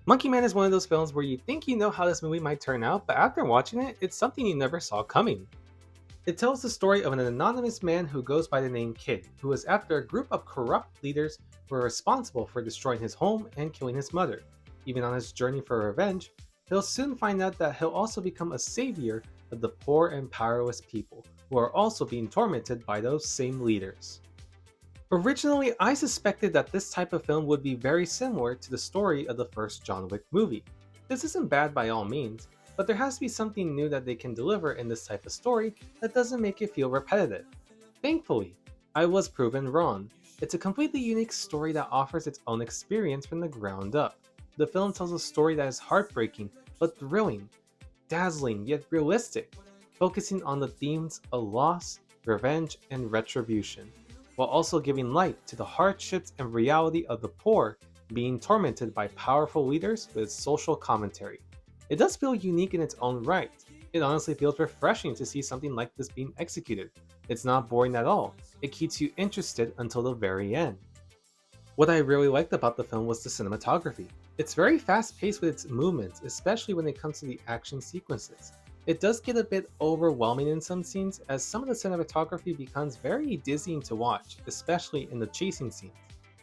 MonkeyMan is one of those films where you think you know how this movie might turn out, but after watching it, it's something you never saw coming. It tells the story of an anonymous man who goes by the name Kid, who is after a group of corrupt leaders who are responsible for destroying his home and killing his mother. Even on his journey for revenge, he'll soon find out that he'll also become a savior of the poor and powerless people, who are also being tormented by those same leaders. Originally, I suspected that this type of film would be very similar to the story of the first John Wick movie. This isn't bad by all means, but there has to be something new that they can deliver in this type of story that doesn't make it feel repetitive. Thankfully, I was proven wrong. It's a completely unique story that offers its own experience from the ground up. The film tells a story that is heartbreaking but thrilling, dazzling yet realistic, focusing on the themes of loss, revenge, and retribution, while also giving light to the hardships and reality of the poor being tormented by powerful leaders with social commentary. It does feel unique in its own right. It honestly feels refreshing to see something like this being executed. It's not boring at all. It keeps you interested until the very end. What I really liked about the film was the cinematography. It's very fast paced with its movements, especially when it comes to the action sequences. It does get a bit overwhelming in some scenes, as some of the cinematography becomes very dizzying to watch, especially in the chasing scenes.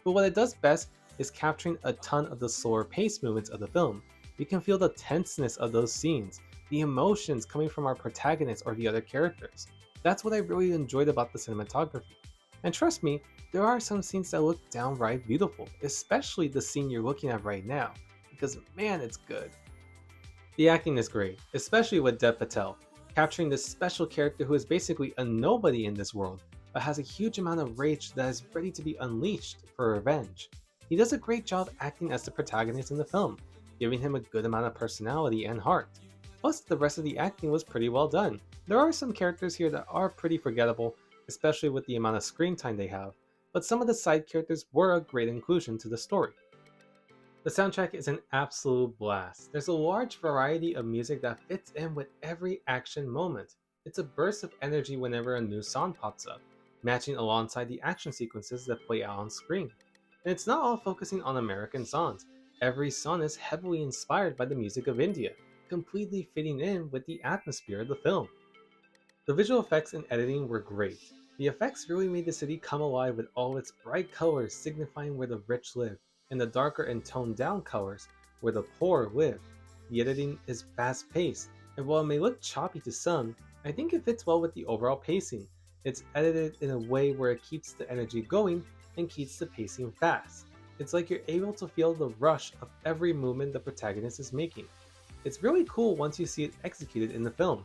But what it does best is capturing a ton of the slower paced movements of the film. You can feel the tenseness of those scenes, the emotions coming from our protagonist or the other characters. That's what I really enjoyed about the cinematography. And trust me, there are some scenes that look downright beautiful, especially the scene you're looking at right now, because man, it's good. The acting is great, especially with Dev Patel, capturing this special character who is basically a nobody in this world, but has a huge amount of rage that is ready to be unleashed for revenge. He does a great job acting as the protagonist in the film, giving him a good amount of personality and heart. Plus, the rest of the acting was pretty well done. There are some characters here that are pretty forgettable, especially with the amount of screen time they have, but some of the side characters were a great inclusion to the story. The soundtrack is an absolute blast. There's a large variety of music that fits in with every action moment. It's a burst of energy whenever a new song pops up, matching alongside the action sequences that play out on screen. And it's not all focusing on American songs. Every song is heavily inspired by the music of India, completely fitting in with the atmosphere of the film. The visual effects and editing were great. The effects really made the city come alive with all its bright colors signifying where the rich live, and the darker and toned down colors where the poor live. The editing is fast paced, and while it may look choppy to some, I think it fits well with the overall pacing. It's edited in a way where it keeps the energy going and keeps the pacing fast. It's like you're able to feel the rush of every movement the protagonist is making. It's really cool once you see it executed in the film.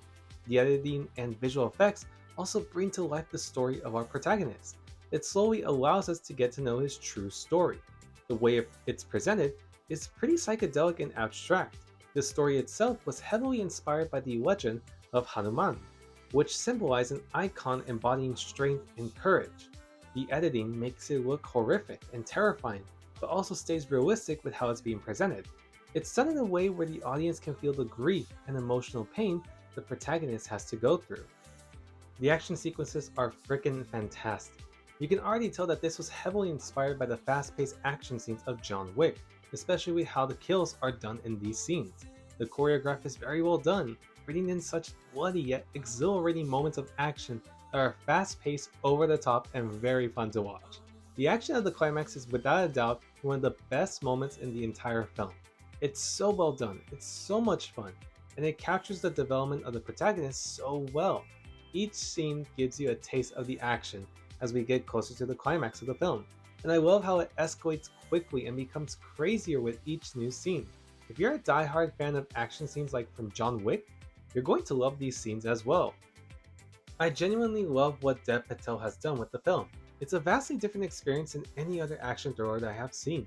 The editing and visual effects also bring to life the story of our protagonist. It slowly allows us to get to know his true story. The way it's presented is pretty psychedelic and abstract. The story itself was heavily inspired by the legend of Hanuman, which symbolized an icon embodying strength and courage. The editing makes it look horrific and terrifying, but also stays realistic with how it's being presented. It's done in a way where the audience can feel the grief and emotional pain the protagonist has to go through. The action sequences are freaking fantastic. You can already tell that this was heavily inspired by the fast-paced action scenes of John Wick, especially with how the kills are done in these scenes. The choreograph is very well done, bringing in such bloody yet exhilarating moments of action that are fast-paced, over the top, and very fun to watch. The action of the climax is without a doubt one of the best moments in the entire film. It's so well done, it's so much fun, and it captures the development of the protagonist so well. Each scene gives you a taste of the action as we get closer to the climax of the film, and I love how it escalates quickly and becomes crazier with each new scene. If you're a die-hard fan of action scenes like from John Wick, you're going to love these scenes as well. I genuinely love what Dev Patel has done with the film. It's a vastly different experience than any other action thriller that I have seen.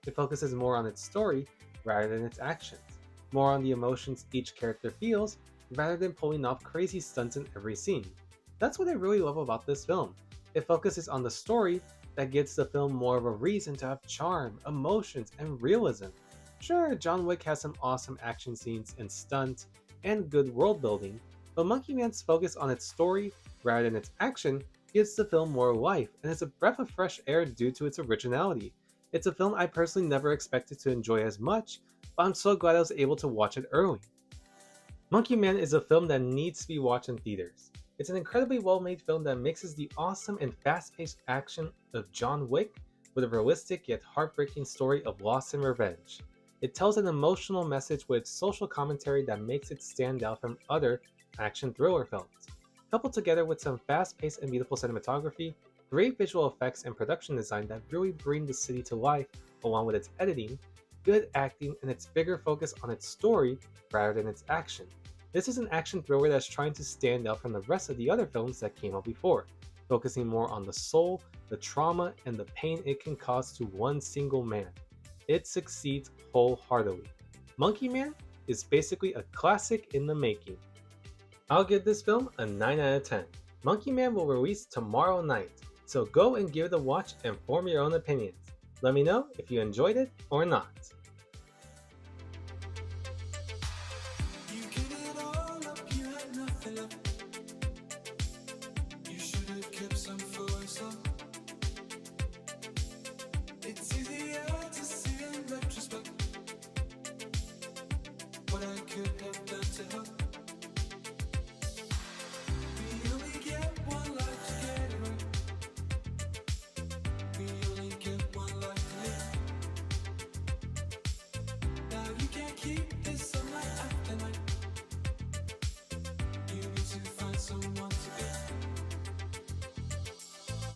It focuses more on its story rather than its actions, more on the emotions each character feels rather than pulling off crazy stunts in every scene. That's what I really love about this film. It focuses on the story that gives the film more of a reason to have charm, emotions, and realism. Sure, John Wick has some awesome action scenes and stunts and good world building, but MonkeyMan's focus on its story rather than its action gives the film more life and is a breath of fresh air due to its originality. It's a film I personally never expected to enjoy as much, but I'm so glad I was able to watch it early. MonkeyMan is a film that needs to be watched in theaters. It's an incredibly well-made film that mixes the awesome and fast-paced action of John Wick with a realistic yet heartbreaking story of loss and revenge. It tells an emotional message with social commentary that makes it stand out from other action thriller films. Coupled together with some fast-paced and beautiful cinematography, great visual effects and production design that really bring the city to life, along with its editing, good acting, and its bigger focus on its story rather than its action. This is an action thriller that's trying to stand out from the rest of the other films that came out before, focusing more on the soul, the trauma, and the pain it can cause to one single man. It succeeds wholeheartedly. Monkey Man is basically a classic in the making. I'll give this film a 9 out of 10. Monkey Man will release tomorrow night, so go and give it a watch and form your own opinions. Let me know if you enjoyed it or not.